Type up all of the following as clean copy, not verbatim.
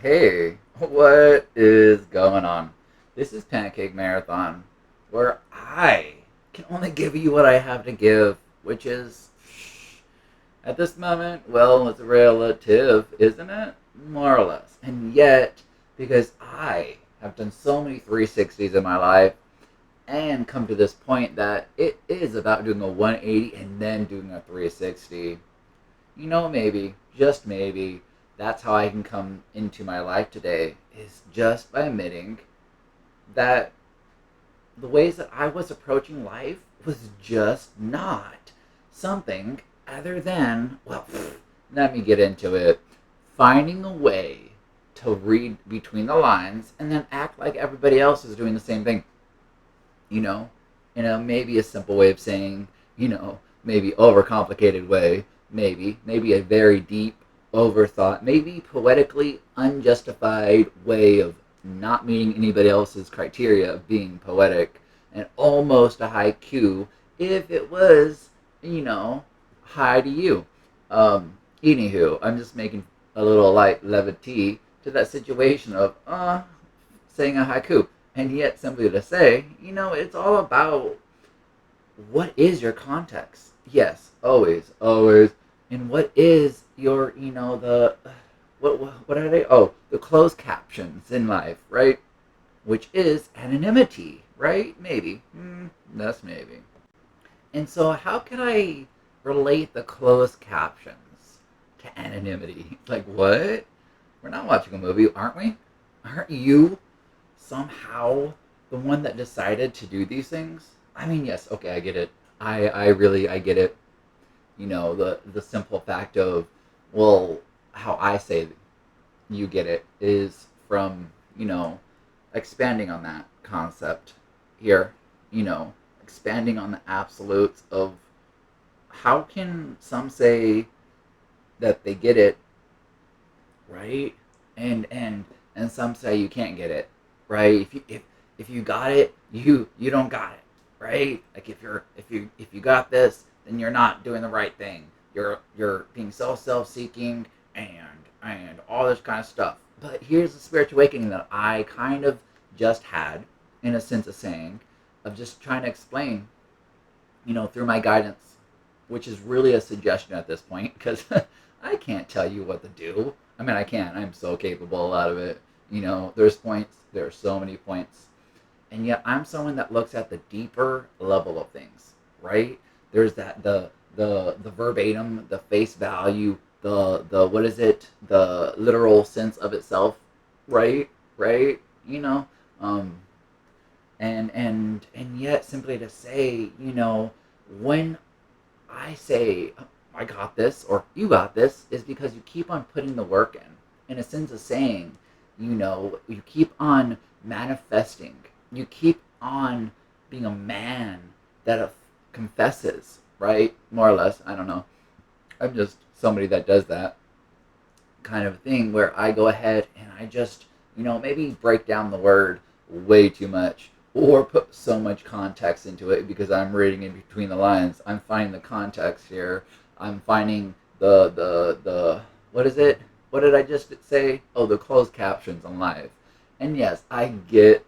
Hey, what is going on? This is Pancake Marathon, where I can only give you what I have to give, which is, at this moment, well, it's relative, isn't it? More or less. And yet, because I have done so many 360s in my life and come to this point that it is about doing a 180 and then doing a 360, maybe, just maybe, that's how I can come into my life today, is just by admitting that the ways that I was approaching life was just not something other than, well, let me get into it, finding a way to read between the lines and then act like everybody else is doing the same thing, you know? Maybe a simple way of saying, maybe overcomplicated way, maybe a very deep, overthought, maybe poetically unjustified way of not meeting anybody else's criteria of being poetic, and almost a haiku if it was, high to you. Anywho, I'm just making a little light levity to that situation of, saying a haiku. And yet, simply to say, it's all about what is your context. Yes, always, always. And what is your, what are they? Oh, the closed captions in life, right? Which is anonymity, right? Maybe. That's maybe. And so, how can I relate the closed captions to anonymity? Like, what? We're not watching a movie, aren't we? Aren't you somehow the one that decided to do these things? I mean, yes, okay, I get it. I get it. The simple fact of, well, how I say you get it is from, expanding on that concept here, you know, expanding on the absolutes of how can some say that they get it, right? And some say you can't get it, right? If you got it, you don't got it, right? Like if you got this, then you're not doing the right thing. You're being so self-seeking and all this kind of stuff. But here's the spiritual awakening that I kind of just had, in a sense of saying, of just trying to explain, through my guidance, which is really a suggestion at this point because I can't tell you what to do. I mean, I can. I'm so capable out of it. There's points. There are so many points, and yet I'm someone that looks at the deeper level of things. Right? There's that the verbatim, the face value, the what is it? The literal sense of itself. Right? Right? Um, and yet simply to say, when I say I got this or you got this is because you keep on putting the work in a sense of saying, you keep on manifesting, you keep on being a man that confesses, right? More or less. I don't know. I'm just somebody that does that kind of thing where I go ahead and I just, maybe break down the word way too much or put so much context into it because I'm reading in between the lines. I'm finding the context here. I'm finding the what is it? What did I just say? Oh, the closed captions on live. And yes, I get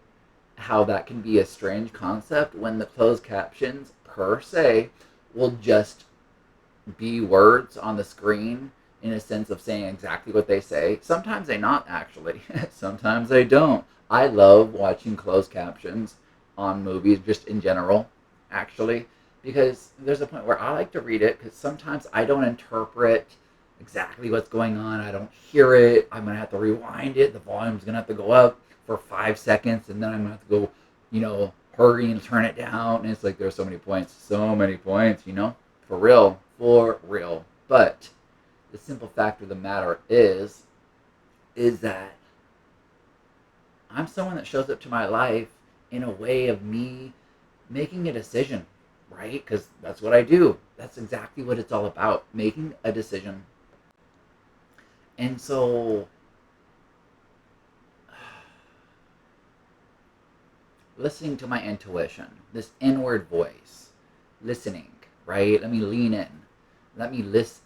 how that can be a strange concept when the closed captions per se will just be words on the screen in a sense of saying exactly what they say. Sometimes they not actually. Sometimes they don't. I love watching closed captions on movies just in general, actually, because there's a point where I like to read it because sometimes I don't interpret exactly what's going on. I don't hear it. I'm gonna have to rewind it. The volume's gonna have to go up for 5 seconds, and then I'm gonna have to go, hurry and turn it down. And it's like there's so many points, for real, for real. But the simple fact of the matter is that I'm someone that shows up to my life in a way of me making a decision, right? Because that's what I do. That's exactly what it's all about, making a decision. And so, listening to my intuition, this inward voice, listening, right? Let me lean in. Let me list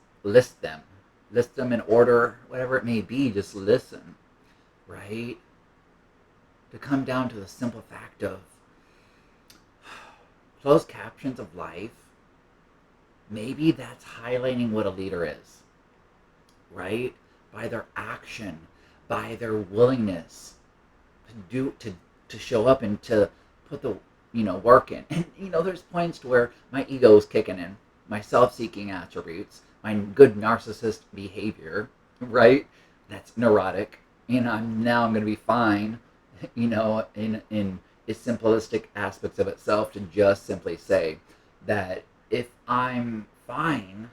them. List them in order, whatever it may be, just listen. right? To come down to the simple fact of closed captions of life, maybe that's highlighting what a leader is, right? By their action, by their willingness to show up and to put the work in. And there's points to where my ego is kicking in, my self-seeking attributes, my good narcissist behavior, right? That's neurotic, and I'm gonna be fine, in its simplistic aspects of itself, to just simply say that if I'm fine,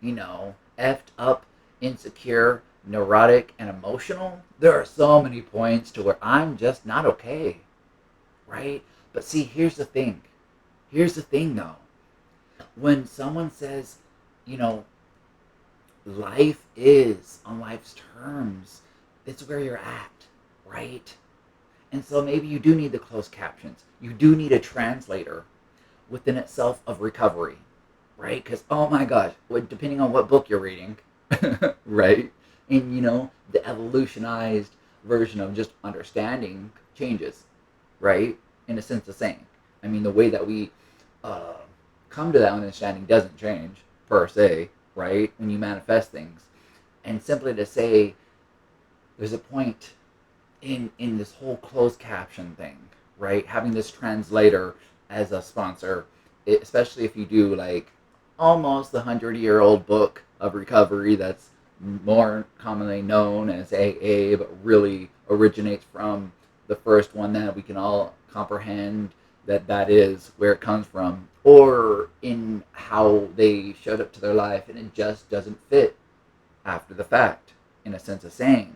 effed up, insecure, neurotic, and emotional, there are so many points to where I'm just not okay, right? But see, here's the thing. Here's the thing, though. When someone says, you know, life is on life's terms, it's where you're at, right? And so maybe you do need the closed captions. You do need a translator within itself of recovery, right? Because, oh my gosh, depending on what book you're reading, right? And, the evolutionized version of just understanding changes, right? In a sense of saying. I mean, the way that we uh, come to that understanding doesn't change, per se, right? When you manifest things. And simply to say, there's a point in this whole closed caption thing, right? Having this translator as a sponsor, especially if you do like almost the 100-year-old book of recovery that's more commonly known as AA, but really originates from the first one that we can all comprehend that is where it comes from, or in how they showed up to their life and it just doesn't fit after the fact, in a sense of saying,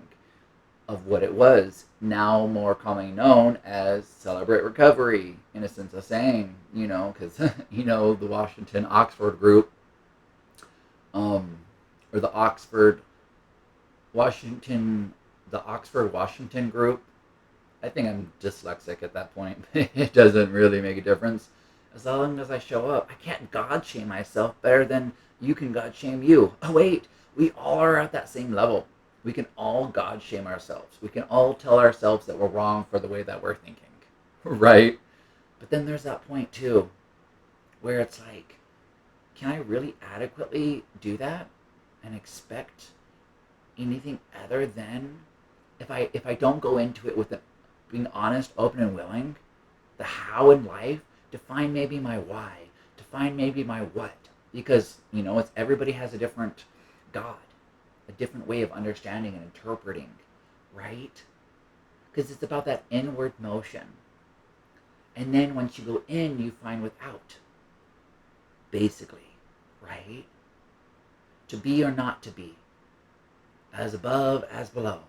of what it was, now more commonly known as Celebrate Recovery, in a sense of saying, because, the Washington Oxford group, or Washington, the Oxford Washington group. I think I'm dyslexic at that point. It doesn't really make a difference. As long as I show up, I can't God shame myself better than you can God shame you. Oh, wait, we all are at that same level. We can all God shame ourselves. We can all tell ourselves that we're wrong for the way that we're thinking, right? But then there's that point, too, where it's like, can I really adequately do that and expect anything other than if I don't go into it with being honest, open, and willing, the how in life, to find maybe my why, to find maybe my what, because it's everybody has a different God, a different way of understanding and interpreting, right? Because it's about that inward motion, and then once you go in, you find without, basically, right? To be or not to be, as above, as below,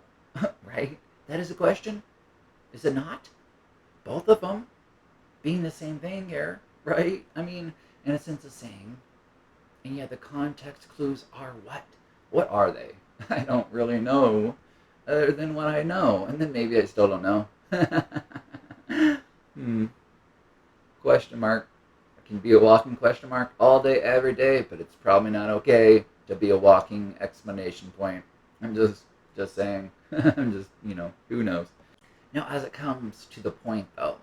right? That is a question, is it not? Both of them being the same thing here, right? I mean, in a sense of saying, and yet the context clues are what? What are they? I don't really know, other than what I know, and then maybe I still don't know. Question mark. I can be a walking question mark all day, every day, but it's probably not okay to be a walking explanation point. I'm just saying. I'm just, who knows? Now, as it comes to the point, though,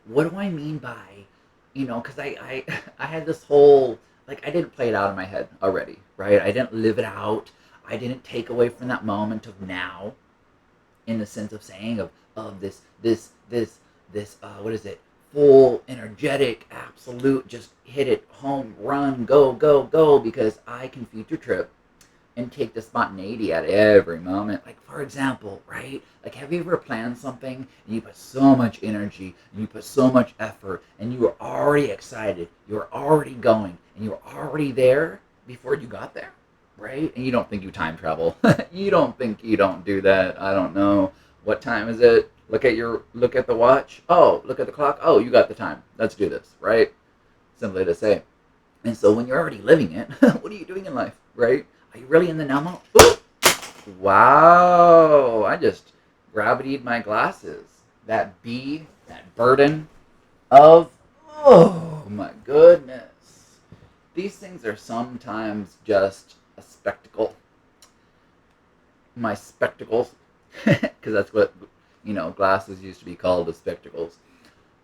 what do I mean by, because I had this whole, like, I didn't play it out in my head already, right? I didn't live it out. I didn't take away from that moment of now, in the sense of saying of this what is it? Full, energetic, absolute, just hit it, home run, go, go, go, because I can future trip and take the spontaneity at every moment. Like, for example, right? Like, have you ever planned something and you put so much energy and you put so much effort and you were already excited, you were already going, and you were already there before you got there, right? And you don't think you time travel. You don't think you don't do that. I don't know. What time is it? Look at the watch. Oh, look at the clock. Oh, you got the time. Let's do this, right? Simply to say. And so when you're already living it, what are you doing in life, right? Are you really in the now moment? Wow, I just gravitied my glasses. That burden of, oh my goodness. These things are sometimes just a spectacle. My spectacles. because that's what glasses used to be called, the spectacles.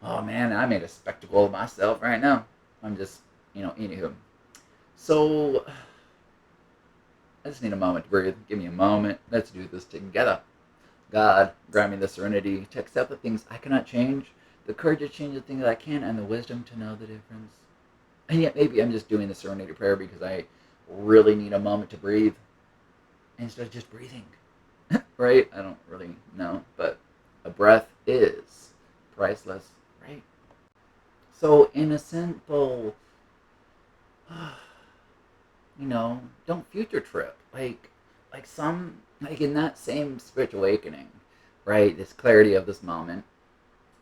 Oh man, I made a spectacle of myself right now. I'm just anywho. So I just need a moment to breathe. Give me a moment. Let's do this together. God, grant me the serenity to accept the things I cannot change, the courage to change the things I can, and the wisdom to know the difference. And yet, maybe I'm just doing the serenity prayer because I really need a moment to breathe instead of just breathing. Right? I don't really know, but a breath is priceless, right? So, in a simple, don't future trip. Like in that same spiritual awakening, right? This clarity of this moment,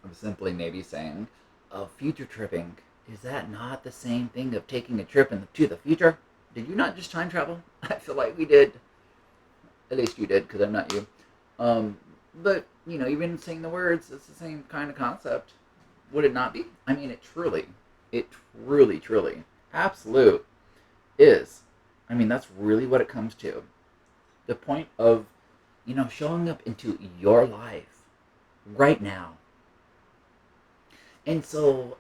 I'm simply maybe saying, of future tripping, is that not the same thing of taking a trip to the future? Did you not just time travel? I feel like we did. At least you did, because I'm not you. But, even saying the words, it's the same kind of concept. Would it not be? I mean, it truly, absolute is. I mean, that's really what it comes to. The point of, showing up into your life right now. And so,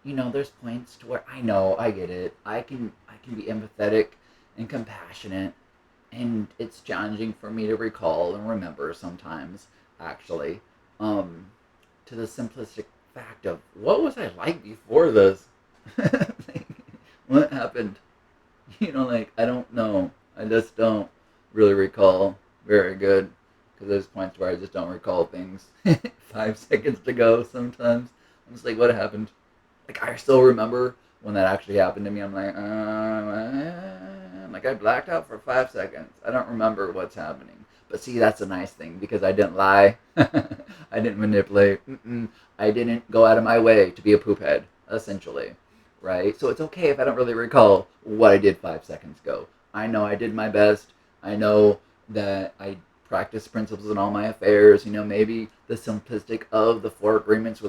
there's points to where I know, I get it. I can be empathetic and compassionate, and it's challenging for me to recall and remember sometimes, actually, um, to the simplistic fact of what was I like before this? Like, what happened? I don't know. I just don't really recall very good because there's points where I just don't recall things 5 seconds to go sometimes. I'm just like, what happened? Like, I still remember when that actually happened to me. I'm like, I blacked out for 5 seconds. I don't remember what's happening. But see, that's a nice thing because I didn't lie. I didn't manipulate. I didn't go out of my way to be a poop head, essentially. Right? So it's okay if I don't really recall what I did 5 seconds ago. I know I did my best. I know that I practice principles in all my affairs. Maybe the simplistic of the four agreements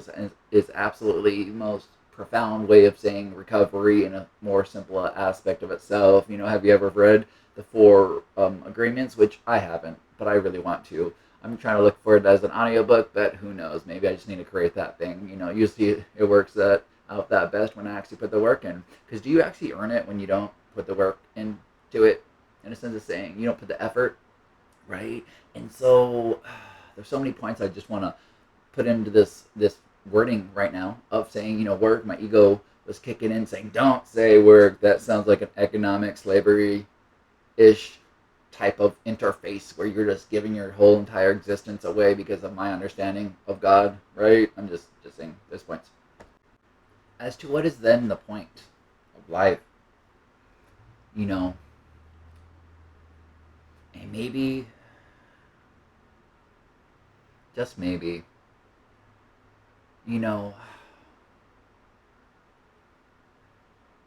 is absolutely the most profound way of saying recovery in a more simple aspect of itself. Have you ever read the four agreements? Which I haven't, but I really want to. I'm trying to look for it as an audiobook, but who knows? Maybe I just need to create that thing. Usually it works out that best when I actually put the work in. Because do you actually earn it when you don't put the work into it? In a sense of saying, you don't put the effort, right? And so there's so many points I just want to put into this wording right now of saying, work. My ego was kicking in, saying, "Don't say work. That sounds like an economic slavery ish type of interface where you're just giving your whole entire existence away because of my understanding of God." Right? I'm just saying this points as to what is then the point of life. You know, and maybe, just maybe, you know,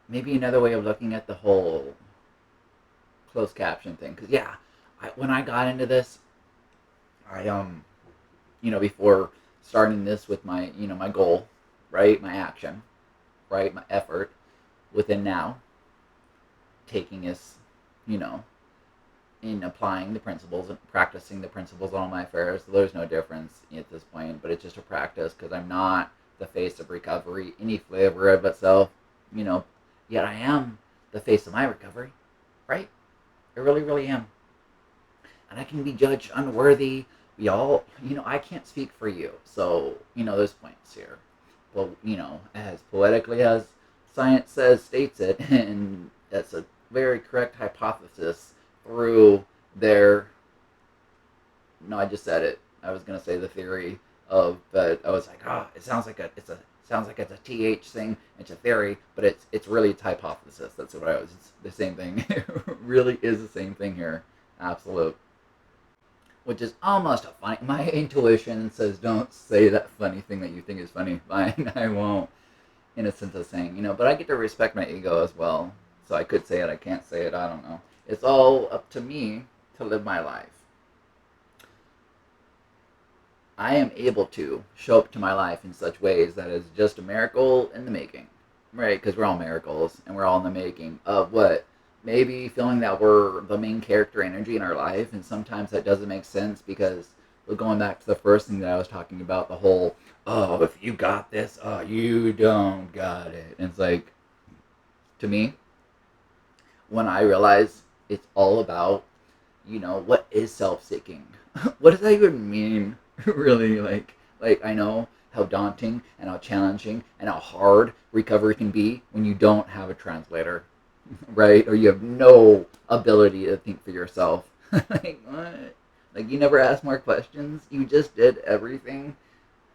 maybe another way of looking at the whole closed caption thing. Because yeah, when I got into this, I before starting this with my my goal, right, my action, right, my effort within now, taking this, you know, in applying the principles and practicing the principles on all my affairs. There's no difference at this point, but it's just a practice because I'm not the face of recovery, any flavor of itself, you know. Yet I am the face of my recovery, right? I really, really am. And I can be judged unworthy. We all, I can't speak for you. So, there's points here. Well, as poetically as science states it, and that's a very correct hypothesis through their, no, I just said it. I was going to say the theory of, but I was like, it sounds like it's a th thing. It's a theory, but it's really a hypothesis. That's what I was. It's the same thing. It really is the same thing here. Absolute. Which is almost a funny. My intuition says don't say that funny thing that you think is funny. Fine, I won't. In a sense of saying, but I get to respect my ego as well. So I could say it. I can't say it. I don't know. It's all up to me to live my life. I am able to show up to my life in such ways that is just a miracle in the making, right? Because we're all miracles and we're all in the making of what maybe feeling that we're the main character energy in our life, and sometimes that doesn't make sense because we're going back to the first thing that I was talking about, the whole, oh, if you got this, oh, you don't got it. And it's like, to me, when I realize it's all about, what is self-seeking? What does that even mean? Really, like I know how daunting and how challenging and how hard recovery can be when you don't have a translator, right? Or you have no ability to think for yourself. Like what? Like you never asked more questions. You just did everything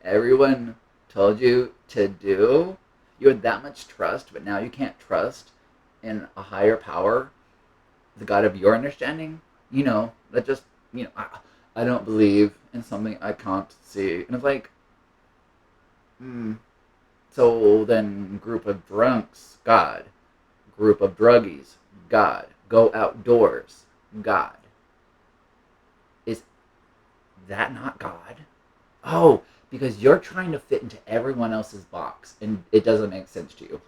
everyone told you to do. You had that much trust, but now you can't trust in a higher power, the God of your understanding. That just, I don't believe in something I can't see. And it's like, hmm, so then group of drunks, God. Group of druggies, God. Go outdoors, God. Is that not God? Oh, because you're trying to fit into everyone else's box and it doesn't make sense to you.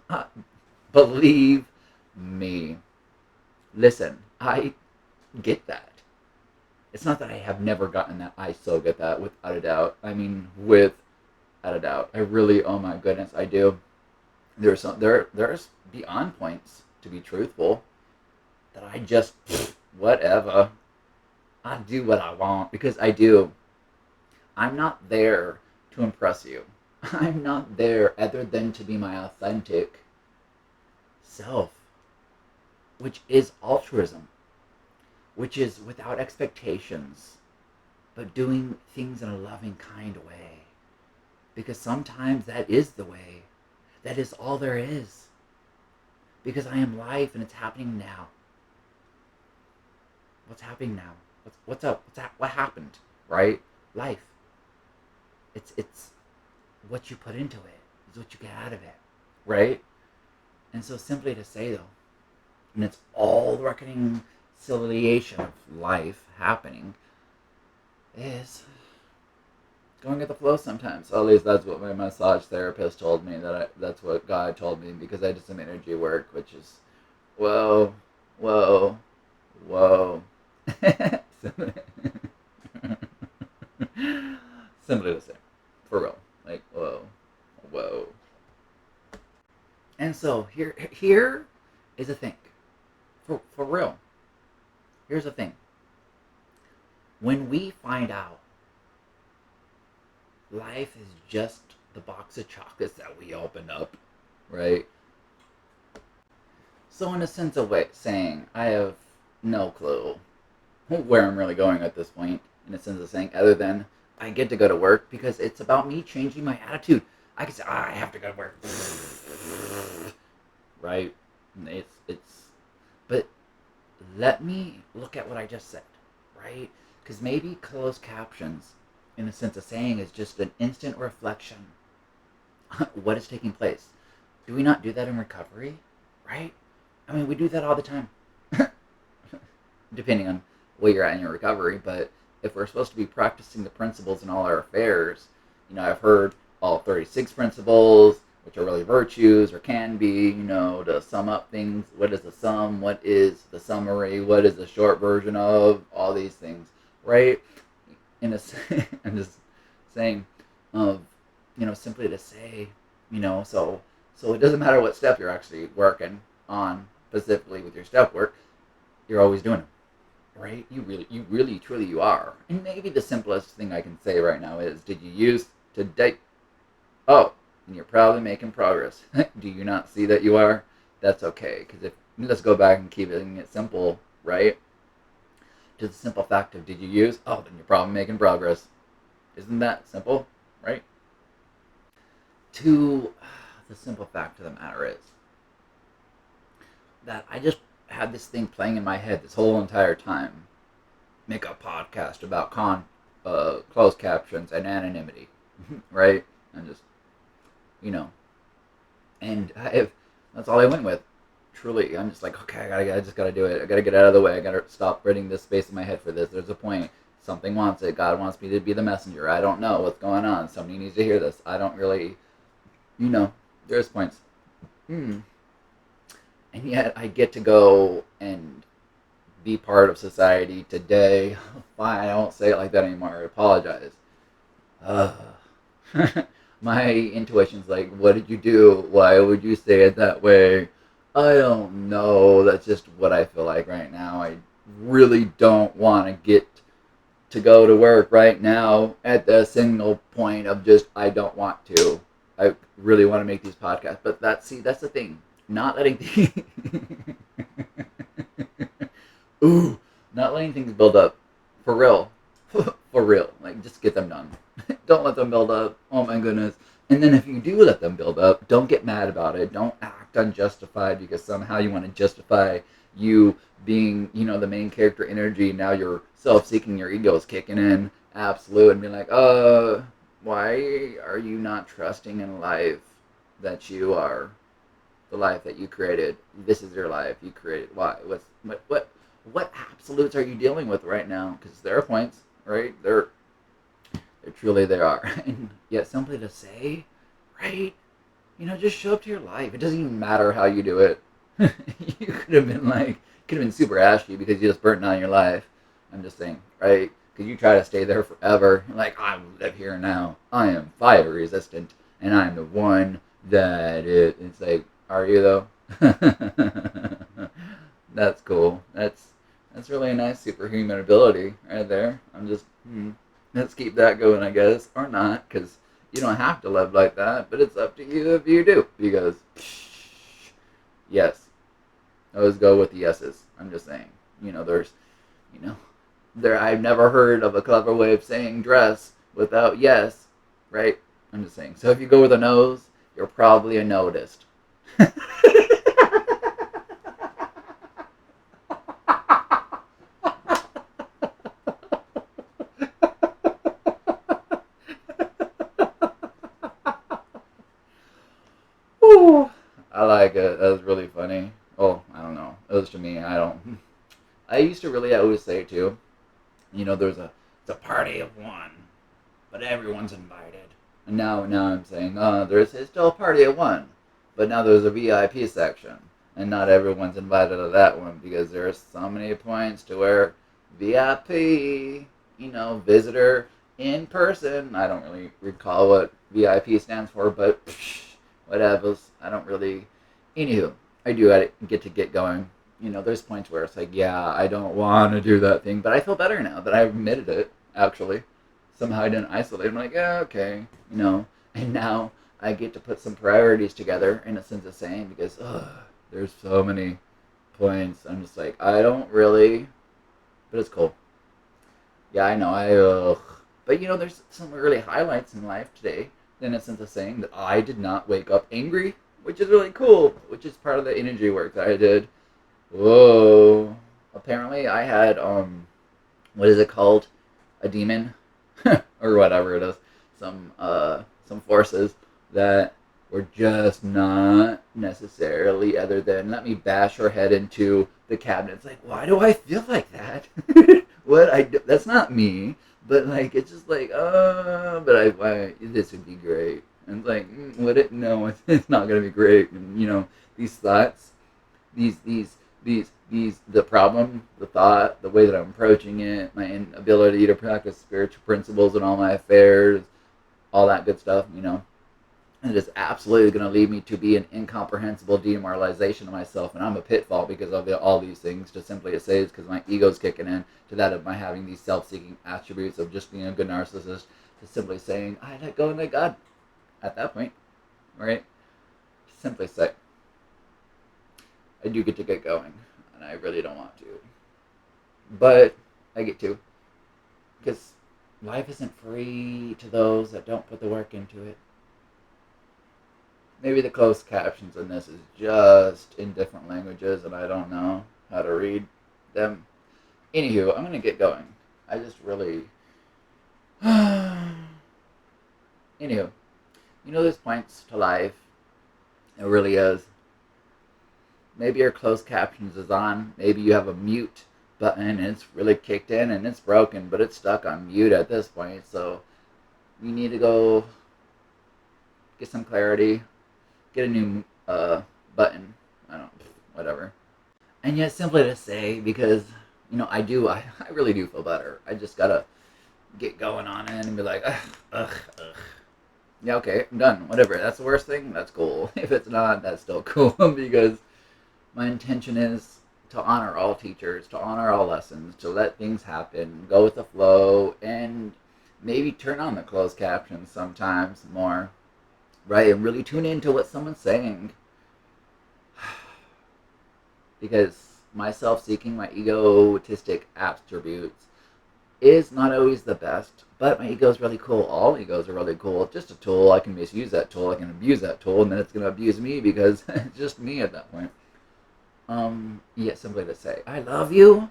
Believe me. Listen, I get that. It's not that I have never gotten that. I so get that without a doubt. I mean, without a doubt. I really, oh my goodness, I do. There's beyond points, to be truthful, that I just whatever. I do what I want because I do. I'm not there to impress you. I'm not there other than to be my authentic self, which is altruism, which is without expectations, but doing things in a loving, kind way. Because sometimes that is the way. That is all there is. Because I am life and it's happening now. What's happening now? What's up? What happened? Right? Life. It's what you put into it is what you get out of it. Right? And so simply to say though, and it's all the reconciliation of life happening, is going with the flow sometimes. At least that's what my massage therapist told me. That's what God told me because I did some energy work, which is whoa, whoa, whoa. Simply the same, for real. Like whoa, whoa. And so here is a thing, for real. Here's the thing. When we find out life is just the box of chocolates that we open up, right? So in a sense of way, saying I have no clue where I'm really going at this point, in a sense of saying, other than I get to go to work because it's about me changing my attitude. I can say, I have to go to work, right? It's, but let me look at what I just said, right? Because maybe closed captions, in a sense of saying, is just an instant reflection. What is taking place? Do we not do that in recovery, right? I mean, we do that all the time, depending on where you're at in your recovery. But if we're supposed to be practicing the principles in all our affairs, I've heard all 36 principles, which are really virtues or can be, to sum up things. What is the sum? What is the summary? What is the short version of all these things, right? I'm just saying, of, simply to say, so it doesn't matter what step you're actually working on specifically with your step work, you're always doing it, right? You really, truly, you are. And maybe the simplest thing I can say right now is, did you use today? Oh, and you're probably making progress. Do you not see that you are? That's okay, because if let's go back and keep it simple, right? To the simple fact of, did you use? Oh, then you're probably making progress. Isn't that simple, right? To the simple fact of the matter is that I just had this thing playing in my head this whole entire time. Make a podcast about closed captions and anonymity, right? And just, you know, and that's all I went with. Truly, I'm just like, okay, I just gotta do it. I gotta get out of the way. I gotta stop renting this space in my head for this. There's a point. Something wants it. God wants me to be the messenger. I don't know what's going on. Somebody needs to hear this. I don't really, there's points. Hmm. and yet I get to go and be part of society today. Fine, I won't say it like that anymore. I apologize. Uh, my intuition's like, what did you do? Why would you say it that way? I don't know. That's just what I feel like right now. I really don't want to get to go to work right now at the single point of just I don't want to. I really want to make these podcasts, but that's the thing. Not letting ooh, not letting things build up for real, for real. Like just get them done. Don't let them build up. Oh my goodness. And then if you do let them build up, don't get mad about it. Don't act unjustified because somehow you want to justify you being, the main character energy. Now you're self-seeking, your ego is kicking in, absolute, and being like, why are you not trusting in life that you are the life that you created? This is your life you created. Why? What absolutes are you dealing with right now? Because there are points, right? Truly there are, and yet simply to say, right? Just show up to your life. It doesn't even matter how you do it. You could have been super ashy because you just burnt down your life. I'm just saying, right? Because you try to stay there forever. You're like, I live here now. I am fire resistant, and I'm the one that it's like, are you though? That's cool. That's really a nice superhuman ability right there. Let's keep that going, I guess, or not, because you don't have to live like that, but it's up to you if you do. Because, yes, always go with the yeses. I'm just saying. There's, you know, I've never heard of a clever way of saying dress without yes, right? I'm just saying. So if you go with a nose, you're probably a nodist. Ooh, I like it. That was really funny. Oh, I don't know. It was to me. I don't. I used to really always say too. There's it's a party of one, but everyone's invited. And now I'm saying, it's still a party of one, but now there's a VIP section, and not everyone's invited to that one because there's so many points to where VIP, visitor in person. I don't really recall what VIP stands for, but whatever. I don't really. Anywho, I do get going. There's points where it's like, yeah, I don't want to do that thing, but I feel better now that I admitted it, actually. Somehow I didn't isolate. I'm like, yeah, okay, and now I get to put some priorities together in a sense of saying, because there's so many points. I'm just like, I don't really, but it's cool. Yeah, I know, but there's some really highlights in life today in a sense of saying that I did not wake up angry, which is really cool, which is part of the energy work that I did. Whoa. Apparently I had what is it called? A demon or whatever it is. Some forces that were just not necessarily other than let me bash her head into the cabinet. It's like, why do I feel like that? That's not me. But like it's just like, but this would be great. And it's like, would it? No, it's not gonna be great. And these thoughts, the problem, the thought, the way that I'm approaching it, my inability to practice spiritual principles in all my affairs, all that good stuff, and it is absolutely going to lead me to be an incomprehensible demoralization of myself, and I'm a pitfall because of all these things. To simply say is because my ego's kicking in to that of my having these self-seeking attributes of just being a good narcissist. To simply saying I let go and let God at that point, right? Simply say I do get to get going, and I really don't want to, but I get to, because life isn't free to those that don't put the work into it. Maybe the closed captions in this is just in different languages, and I don't know how to read them. Anywho, I'm gonna get going. I just really. Anywho, there's points to life. It really is. Maybe your closed captions is on. Maybe you have a mute button and it's really kicked in and it's broken, but it's stuck on mute at this point. So you need to go get some clarity, get a new button. I don't, whatever. And yet simply to say, because I really do feel better. I just gotta get going on it and be like, ugh. Yeah, okay, I'm done. Whatever. That's the worst thing. That's cool. If it's not, that's still cool because my intention is to honor all teachers, to honor all lessons, to let things happen, go with the flow, and maybe turn on the closed captions sometimes more, right? And really tune into what someone's saying. Because my self seeking, my egotistic attributes is not always the best, but my ego is really cool. All egos are really cool. It's just a tool. I can misuse that tool. I can abuse that tool, and then it's going to abuse me because it's just me at that point. Yet simply to say, I love you.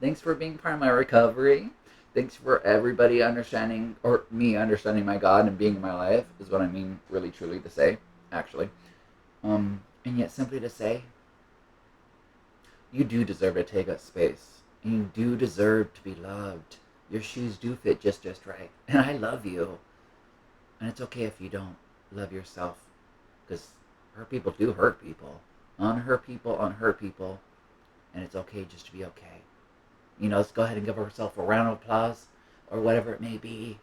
Thanks for being part of my recovery. Thanks for everybody understanding, or me understanding my God and being in my life, is what I mean really truly to say, actually. And yet simply to say, you do deserve to take up space. And you do deserve to be loved. Your shoes do fit just right. And I love you. And it's okay if you don't love yourself. Because hurt people do hurt people. Unhurt people unhurt people. And it's okay just to be okay. Let's go ahead and give ourselves a round of applause. Or whatever it may be.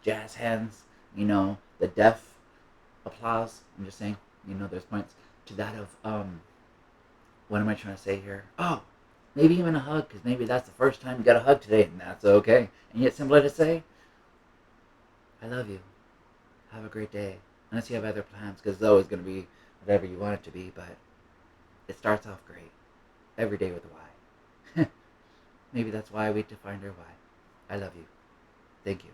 Jazz hands. The deaf applause. I'm just saying, there's points to that of, what am I trying to say here? Oh, maybe even a hug, because maybe that's the first time you got a hug today, and that's okay. And yet simply to say, I love you. Have a great day. Unless you have other plans, because it's always going to be whatever you want it to be, but it starts off great. Every day with a Y. Maybe that's why we defined our why. I love you. Thank you.